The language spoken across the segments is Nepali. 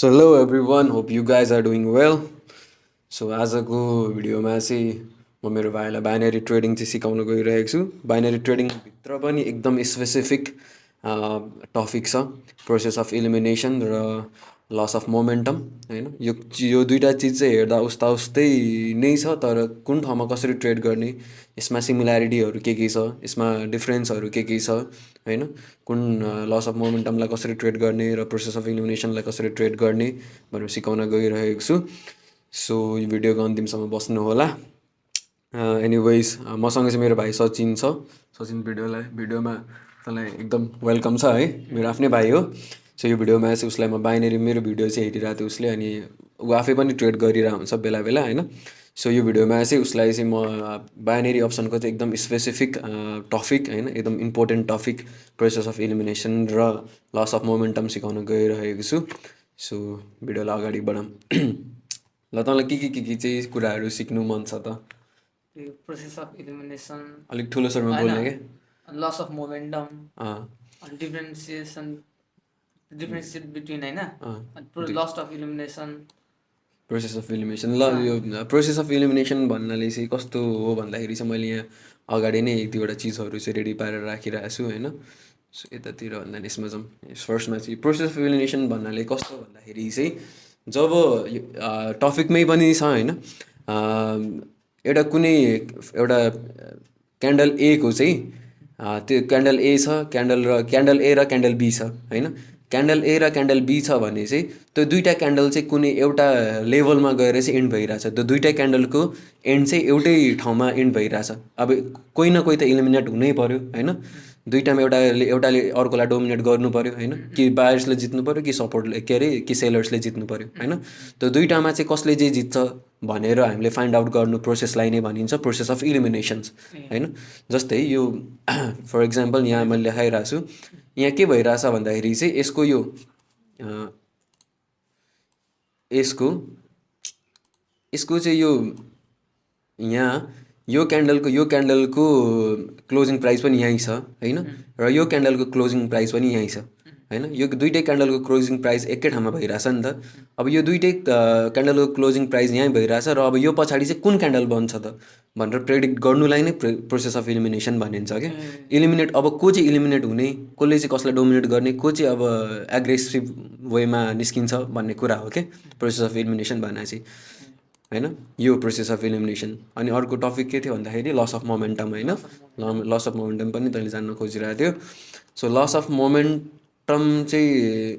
So hello everyone, hope you guys are doing well. So आजको भिडियोमा चाहिँ म मेरो भाइलाई बाइनरी ट्रेडिङ चाहिँ सिकाउन गइरहेको छु। बाइनरी ट्रेडिङभित्र पनि एकदम स्पेसिफिक टपिक छ, प्रोसेस अफ इलिमिनेसन र लस अफ मोमेन्टम होइन। यो दुईवटा चिज चाहिँ हेर्दा उस्ता उस्तै नै छ, तर कुन ठाउँमा कसरी ट्रेड गर्ने, यसमा सिमिल्यारिटीहरू के छ, यसमा डिफ्रेन्सहरू के छ होइन। कुन लस अफ मोमेन्टमलाई कसरी ट्रेड गर्ने र प्रोसेस अफ इलिमिनेसनलाई कसरी ट्रेड गर्ने भनेर सिकाउन गइरहेको छु। सो यो भिडियोको अन्तिमसम्म बस्नु होला। एनिवेज मसँग चाहिँ मेरो भाइ सचिन छ। सचिन भिडियोमा तँलाई एकदम वेलकम छ है, मेरो आफ्नै भाइ हो। सो यो भिडियोमा चाहिँ उसलाई म बाइनरी मेरो भिडियो चाहिँ हेरिरहेको थियो उसले, अनि ऊ आफै पनि ट्रेड गरिरहेको हुन्छ बेला बेला होइन। सो यो भिडियोमा चाहिँ उसलाई चाहिँ म बाइनरी अप्सनको चाहिँ एकदम स्पेसिफिक टपिक होइन, एकदम important topic process of elimination र लस अफ मोमेन्टम सिकाउन गइरहेको छु। सो भिडियोलाई अगाडि बढाऊँ। ल तँलाई के चाहिँ कुराहरू सिक्नु मन छ त? प्रोसेस अफ इलिमिनेसन, अलिक ठुलो स्वरमा बोल्ने क्या। Loss of momentum, differentiate between होइन, loss of elimination, process of elimination. ल यो प्रोसेस अफ इलिमिनेसन भन्नाले चाहिँ कस्तो हो भन्दाखेरि चाहिँ मैले यहाँ अगाडि नै एक दुईवटा चिजहरू चाहिँ रेडी पारेर राखिरहेको छु होइन। सो यतातिर भन्दा नि यसमा जाउँ। फर्स्टमा चाहिँ प्रोसेस अफ इलिमिनेसन भन्नाले कस्तो भन्दाखेरि चाहिँ जब टपिकमै पनि छ होइन, एउटा कुनै एउटा क्यान्डल ए को चाहिँ त्यो क्यान्डल ए छ, क्यान्डल ए र क्यान्डल बी छ होइन। क्यान्डल ए र क्यान्डल बी छ भने चाहिँ त्यो दुईवटा क्यान्डल चाहिँ कुनै एउटा लेभलमा गएर चाहिँ एन्ड भइरहेछ। त्यो दुईवटा क्यान्डलको एन्ड चाहिँ एउटै ठाउँमा एन्ड भइरहेछ। अब कोही न कोही त इलिमिनेट हुनै पऱ्यो होइन। दुईवटामा एउटाले अर्कोलाई डोमिनेट गर्नु पऱ्यो होइन, कि बायर्सले जित्नु पऱ्यो कि सपोर्टले के अरे कि सेलर्सले जित्नु पऱ्यो होइन। त्यो दुईवटामा चाहिँ कसले चाहिँ जित्छ भनेर हामीले फाइन्ड आउट गर्नु प्रोसेसलाई नै भनिन्छ प्रोसेस अफ इलिमिनेसन्स होइन। जस्तै यो फर इक्जाम्पल यहाँ मैले लेखाइरहेको छु, यहाँ के भइरहेछ भन्दाखेरि चाहिँ यसको यो यसको चाहिँ यो यहाँ यो क्यान्डलको क्लोजिङ प्राइस पनि यहीँ छ होइन, र यो क्यान्डलको क्लोजिङ प्राइस पनि यहीँ छ होइन। यो दुइटै क्यान्डलको क्लोजिङ प्राइस एकै ठाउँमा भइरहेछ नि त। अब यो दुइटै क्यान्डलको क्लोजिङ प्राइस यहीँ भइरहेछ र अब यो पछाडि चाहिँ कुन क्यान्डल बन्छ त भनेर प्रेडिक्ट गर्नुलाई नै प्रोसेस अफ इलिमिनेसन भनिन्छ क्या। इलिमिनेट अब को चाहिँ इलिमिनेट हुने, कसले चाहिँ कसलाई डोमिनेट गर्ने, को चाहिँ अब एग्रेसिभ वेमा निस्किन्छ भन्ने कुरा हो क्या प्रोसेस अफ इलिमिनेसन भनेपछि होइन। यो प्रोसेस अफ इलिमिनेसन। अनि अर्को टपिक के थियो भन्दाखेरि लस अफ मोमेन्टम होइन। लस अफ मोमेन्टम पनि तैँले जान्न खोजिरहेको थियो। सो लस अफ मोमेन्टम चाहिँ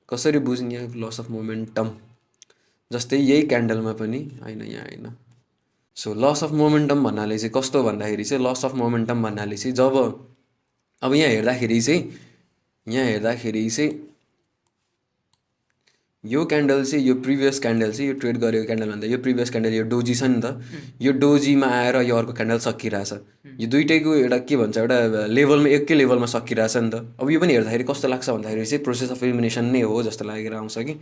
कसरी बुझ्ने लस अफ मोमेन्टम, जस्तै यही क्यान्डलमा पनि होइन, यहाँ होइन। सो लस अफ मोमेन्टम भन्नाले चाहिँ कस्तो भन्दाखेरि चाहिँ लस अफ मोमेन्टम भन्नाले चाहिँ जब अब यहाँ हेर्दाखेरि चाहिँ यो क्यान्डल चाहिँ यो प्रिभियस क्यान्डल चाहिँ यो ट्रेड गरेको क्यान्डल भन्दा यो प्रिभियस क्यान्डल यो डोजी छ नि त। यो डोजीमा आएर यो अर्को क्यान्डल सकिरहेछ। यो दुइटैको एउटा के भन्छ, एउटा लेभलमा एकै लेभलमा सकिरहेछ नि त। अब यो पनि हेर्दाखेरि कस्तो लाग्छ भन्दाखेरि चाहिँ प्रोसेस अफ इलिमिनेसन नै हो जस्तो लागेर आउँछ कि,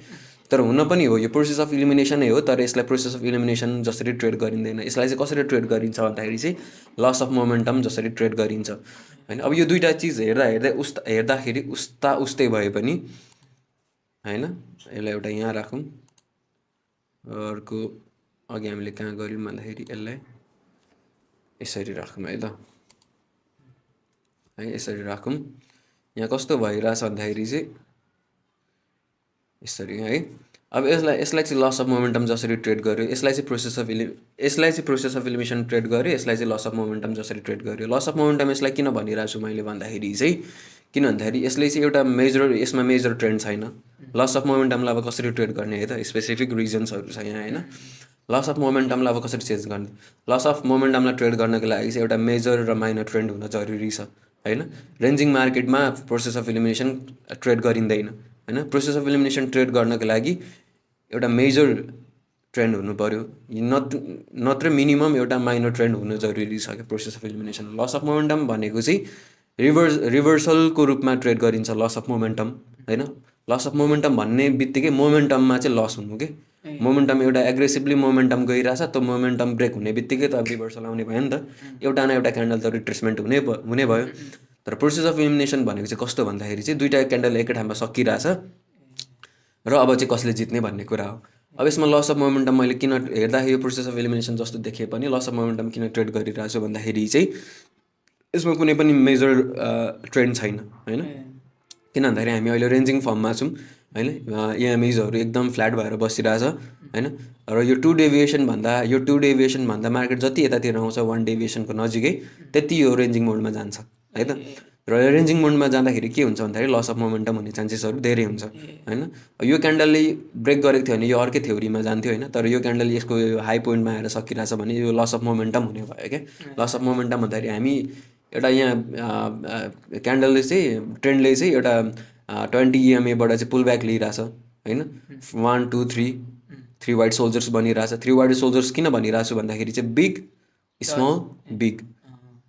तर हुन पनि हो यो प्रोसेस अफ इलिमिनेसन नै हो, तर यसलाई प्रोसेस अफ इलिमिनेसन जसरी ट्रेड गरिँदैन। यसलाई चाहिँ कसरी ट्रेड गरिन्छ भन्दाखेरि चाहिँ लस अफ मोमेन्टम जसरी ट्रेड गरिन्छ होइन। अब यो दुइटा चिज हेर्दाखेरि उस्तै भए पनि होइन, यसलाई एउटा यहाँ राखौँ, अर्को अघि हामीले कहाँ गऱ्यौँ भन्दाखेरि यसलाई यसरी राखौँ है त, है यसरी राखौँ। यहाँ कस्तो भइरहेछ भन्दाखेरि चाहिँ यसरी है। अब यसलाई चाहिँ लस अफ मोमेन्टम जसरी ट्रेड गर्यो, यसलाई चाहिँ प्रोसेस अफ इलिमिनेसन ट्रेड गर्यो, यसलाई चाहिँ लस अफ मोमेन्टम जसरी ट्रेड गर्यो। लस अफ मोमेन्टम यसलाई किन भनिरहेको छु मैले भन्दाखेरि चाहिँ, किन भन्दाखेरि यसले चाहिँ एउटा यसमा मेजर ट्रेन्ड छैन। लस अफ मोमेन्टमलाई अब कसरी ट्रेड गर्ने है त, स्पेसिफिक रिजन्सहरू छ यहाँ होइन। लस अफ मोमेन्टमलाई अब कसरी चेन्ज गर्ने, लस अफ मोमेन्टमलाई ट्रेड गर्नको लागि चाहिँ एउटा मेजर र माइनर ट्रेन्ड हुन जरुरी छ होइन। रेन्जिङ मार्केटमा प्रोसेस अफ इलिमिनेसन ट्रेड गरिँदैन होइन। प्रोसेस अफ इलिमिनेसन ट्रेड गर्नको लागि एउटा मेजर ट्रेन्ड हुनु पऱ्यो, नत्र मिनिमम एउटा माइनर ट्रेन्ड हुनु जरुरी छ क्या process of elimination. Loss of momentum भनेको चाहिँ रिभर्सलको रूपमा ट्रेड गरिन्छ लस अफ मोमेन्टम होइन। लस अफ मोमेन्टम भन्ने बित्तिकै मोमेन्टममा चाहिँ लस हुनु के, मोमेन्टम एउटा एग्रेसिभली मोमेन्टम गइरहेछ, त्यो मोमेन्टम ब्रेक हुने बित्तिकै त अब रिभर्सल आउने भयो नि त। एउटा न एउटा क्यान्डल त रिट्रेसमेन्ट हुने भयो। तर प्रोसेस अफ इलिमिनेसन भनेको चाहिँ कस्तो भन्दाखेरि चाहिँ दुईवटा क्यान्डल एकै ठाउँमा सकिरहेछ र अब चाहिँ कसले जित्ने भन्ने कुरा हो। अब यसमा लस अफ मोमेन्टम मैले किन हेर्दाखेरि यो प्रोसेस अफ एलिमिनेसन जस्तो देखिए पनि लस अफ मोमेन्टम किन ट्रेड गरिरहेको छु भन्दाखेरि चाहिँ यसमा कुनै पनि मेजर ट्रेन्ड छैन होइन। किन भन्दाखेरि हामी अहिले रेन्जिङ फर्ममा छौँ होइन। इएमआइजहरू एकदम फ्ल्याट भएर बसिरहेछ होइन। र यो टु डेभिएसन भन्दा मार्केट जति यतातिर आउँछ वान डेभिएसनको नजिकै त्यति यो रेन्जिङ मोडमा जान्छ है त। र रेन्जिङ मोडमा जाँदाखेरि के हुन्छ भन्दाखेरि लस अफ मोमेन्टम हुने चान्सेसहरू धेरै हुन्छ होइन। यो क्यान्डलले ब्रेक गरेको थियो भने यो अर्कै थ्योरीमा जान्थ्यो होइन। तर यो क्यान्डल यसको हाई पोइन्टमा आएर सकिरहेछ भने यो लस अफ मोमेन्टम हुने भयो क्या। लस अफ मोमेन्टम भन्दाखेरि हामी एउटा यहाँ क्यान्डलले चाहिँ ट्रेन्डले चाहिँ एउटा 20 EMAबाट चाहिँ पुल ब्याक लिइरहेछ होइन। 1 2 3 वाइट सोल्जर्स बनिरहेछ। 3 वाइट सोल्जर्स किन भनिरहेको छु भन्दाखेरि चाहिँ बिग स्मल बिग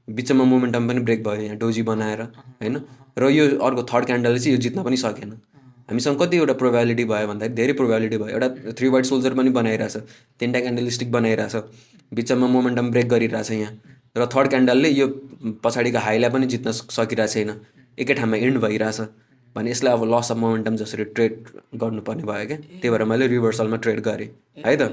बिचमा मोमेन्टम पनि ब्रेक भयो यहाँ डोजी बनाएर होइन। र यो अर्को थर्ड क्यान्डलले चाहिँ यो जित्न पनि सकेन। हामीसँग कतिवटा प्रोबेबिलिटी भयो भन्दाखेरि धेरै प्रोबेबिलिटी भयो। एउटा 3 वाइट सोल्जर पनि बनाइरहेछ, 3टा क्यान्डलस्टिक बनाइरहेछ, बिचमा मोमेन्टम ब्रेक गरिरहेछ यहाँ। र थर्ड क्यान्डलले यो पछाडिको हाईलाई पनि जित्न सकिरहेको छैन, एकै ठाउँमा इन्ड भइरहेछ भने यसलाई अब लस अफ मोमेन्टम जसरी ट्रेड गर्नुपर्ने भयो क्या। त्यही भएर मैले रिभर्सलमा ट्रेड गरेँ है त।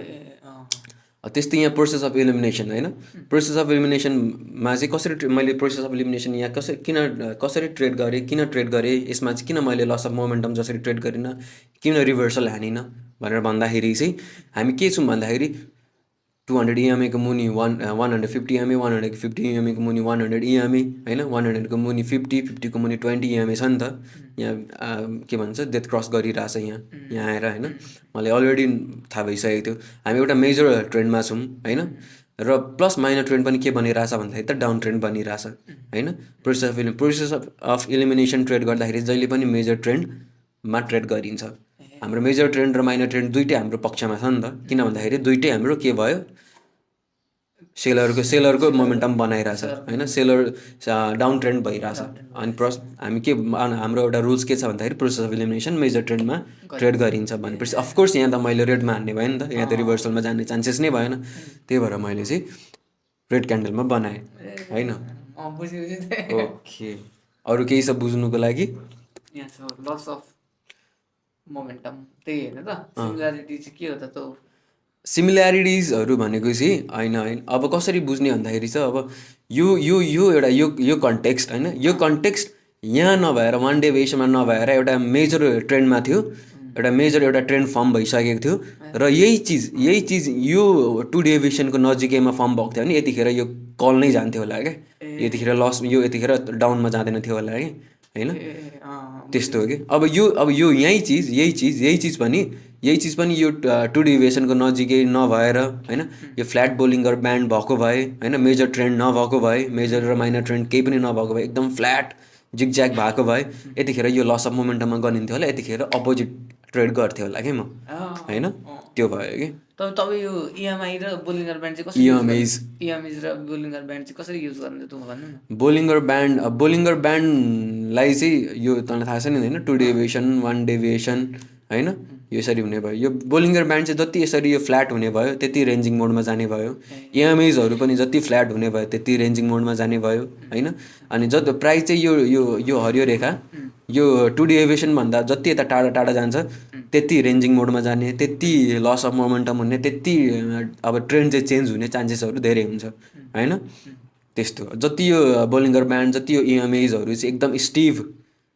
त्यस्तै यहाँ प्रोसेस अफ इलिमिनेसन होइन। प्रोसेस अफ इलिमिनेसनमा चाहिँ कसरी मैले प्रोसेस अफ इलिमिनेसन यहाँ कसरी ट्रेड गरेँ, किन ट्रेड गरेँ, यसमा चाहिँ किन मैले लस अफ मोमेन्टम जसरी ट्रेड गरिनँ, किन रिभर्सल हानिनँ भनेर भन्दाखेरि चाहिँ हामी के छौँ भन्दाखेरि 200 EMAको मुनि 150 EMA, 150 EMAको मुनि 100 EMA होइन। 100को मुनि 50 को मुनि 20 EMA छ नि त। यहाँ के भन्छ डेथ क्रस गरिरहेछ यहाँ आएर होइन। मलाई अलरेडी थाहा भइसकेको थियो हामी एउटा मेजर ट्रेन्डमा छौँ होइन। र प्लस माइनर ट्रेन्ड पनि के बनिरहेछ भन्दाखेरि त डाउन ट्रेन्ड बनिरहेछ होइन। प्रोसेस अफ इलिमिनेसन ट्रेड गर्दाखेरि जहिले पनि मेजर ट्रेन्डमा ट्रेड गरिन्छ। हाम्रो मेजर ट्रेन्ड र माइनर ट्रेन्ड दुइटै हाम्रो पक्षमा छ नि त। किन भन्दाखेरि दुइटै हाम्रो के भयो सेलरको मोमेन्टम बनाइरहेछ होइन। सेलर डाउन ट्रेन्ड भइरहेछ अनि हामी के हाम्रो एउटा रुल्स के छ भन्दाखेरि प्रोसेस अफ इलिमिनेसन मेजर ट्रेन्डमा ट्रेड गरिन्छ भनेपछि अफकोर्स यहाँ त मैले रेडमा हान्ने भयो नि त। यहाँ त रिभर्सलमा जाने चान्सेस नै भएन। त्यही भएर मैले चाहिँ रेड क्यान्डलमा बनाएँ होइन। ओके अरू केही छ बुझ्नुको लागि? लस अफ मोमेन्टम त्यही होइन त। सिमिल्यारिटी चाहिँ के हो त? सिमिल्यारिटिजहरू भनेको चाहिँ होइन अब कसरी बुझ्ने भन्दाखेरि चाहिँ अब यो एउटा यो कन्टेक्स्ट होइन। यो कन्टेक्स्ट यहाँ नभएर वान डेभिएसनमा नभएर एउटा मेजर ट्रेन्डमा थियो, एउटा ट्रेन्ड फर्म भइसकेको थियो। र यही चिज यो 2 डेभिएसनको नजिकैमा फर्म भएको थियो भने यतिखेर यो कल नै जान्थ्यो होला क्या। यतिखेर लस यो यतिखेर डाउनमा जाँदैन थियो होला कि होइन। त्यस्तो हो कि अब यो यही चिज पनि यो 2 डेभिएसनको नजिकै नभएर होइन। यो फ्ल्याट बोलिङ्गर ब्यान्ड भएको भए होइन, मेजर ट्रेन्ड नभएको भए, मेजर र माइनर ट्रेन्ड केही पनि नभएको भए एकदम फ्ल्याट जिगज्याग भएको भए यतिखेर यो लस अफ मोमेन्टममा गनिन्थ्यो होला। यतिखेर अपोजिट ट्रेड गर्थ्यो होला कि म होइन। त्यो भयो कि तपाईँ यो इएमआई र बोलिङ्गर ब्यान्ड चाहिँ कसरी इएमआइज र बोलिङ्गर ब्यान्ड चाहिँ कसरी युज गर्नु त भन्नु न। बोलिङ्गर ब्यान्डलाई चाहिँ यो तँलाई थाहा छ नि होइन। 2 डेभिएसन 1 डेभिएसन होइन यसरी हुने भयो। यो बोलिङ्गर ब्यान्ड चाहिँ जति यसरी यो फ्ल्याट हुने भयो त्यति रेन्जिङ मोडमा जाने भयो। इएमआइजहरू पनि जति फ्ल्याट हुने भयो त्यति रेन्जिङ मोडमा जाने भयो होइन। अनि प्राइस चाहिँ यो हरियो रेखा यो 2 डेभिएसनभन्दा जति यता टाढा टाढा जान्छ त्यति रेन्जिङ मोडमा जाने, त्यति लस अफ मोमेन्टम हुने, त्यति अब ट्रेन्ड चाहिँ चेन्ज हुने चान्सेसहरू धेरै हुन्छ होइन। त्यस्तो जति यो बोलिङ्गर ब्यान्ड जति यो इएमआइजहरू चाहिँ एकदम स्टिभ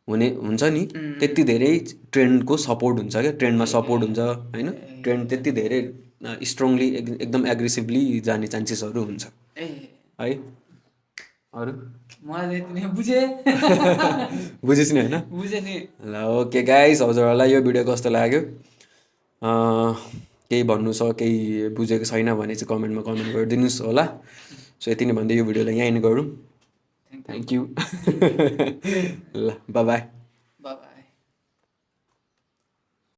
हुन्छ नि त्यति धेरै ट्रेन्डको सपोर्ट हुन्छ क्या। ट्रेन्डमा सपोर्ट हुन्छ होइन। ट्रेन्ड त्यति धेरै स्ट्रङली एकदम एग्रेसिभली जाने चान्सेसहरू हुन्छ है। अरू बुझेस् नि होइन? ल ओके गाइस हजुरहरूलाई यो भिडियो कस्तो लाग्यो? केही भन्नु छ केही बुझेको छैन भने चाहिँ कमेन्टमा कमेन्ट गरिदिनुहोस् होला। सो यति नै भन्दै यो भिडियोलाई यहीँ गरौँ। थ्याङ्क यू ल बाई बाई।